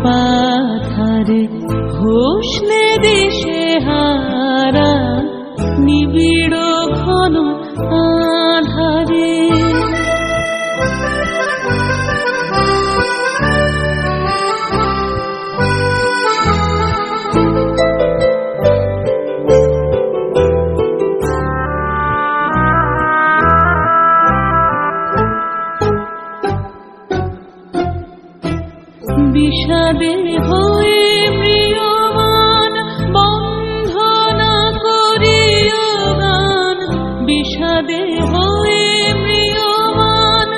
পাথারে হোসনে দিশে হারা নিবিড় ঘন আধারে। বিষাদে হয়ে ম্রিয়মান বন্ধনা করিও গান, বিষাদে হয়ে ম্রিয়মান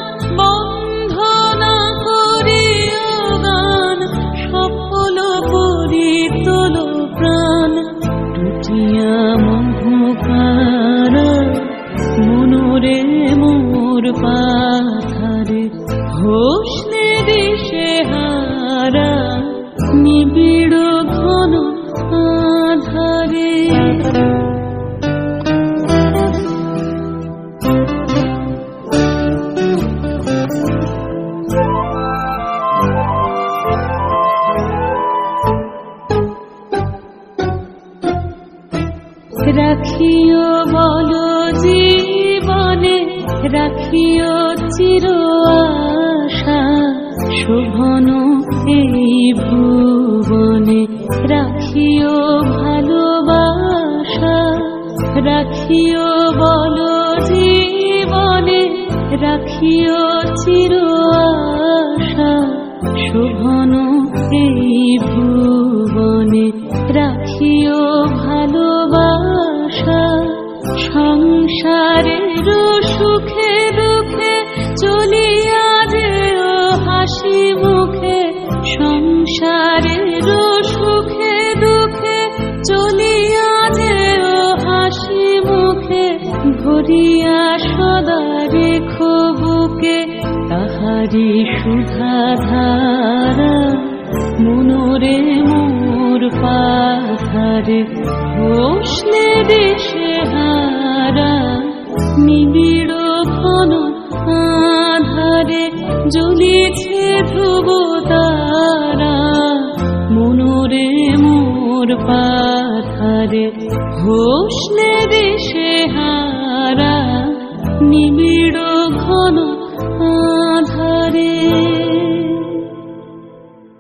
বন্ধনা করিও গান, সফল পরিতল প্রাণ টুটিয়া মোহকারা মনোরে মোর পাথারে হোসনে দিশে হারা নিবিড় ঘন আধারে। রাখিও বল জীবনে, রাখিও চির আশা শোভন এই ভুবনে, রাখিও ভালোবাসা, রাখিও বল জীবনে, রাখিও চির আশা শোভন এই ভুবনে, রাখিও ভালোবাসা। সংসারের সুখে দুঃখে চলিয়া যেও হাসি মুখে, সংসারের সুখে দুঃখে চলিয়া যেও হাসি মুখে, ভরিয়া সদা রেখো বুকে তাহারি সুধাধারা মনোরে মোর পাথারে হোসনে দিশে হারা নিবিড় ঘন আধারে। জ্বলিছে ধ্রুব তারা মনোরে মোর পাথারে হোসনে দিশে হারা নিবিড় ঘন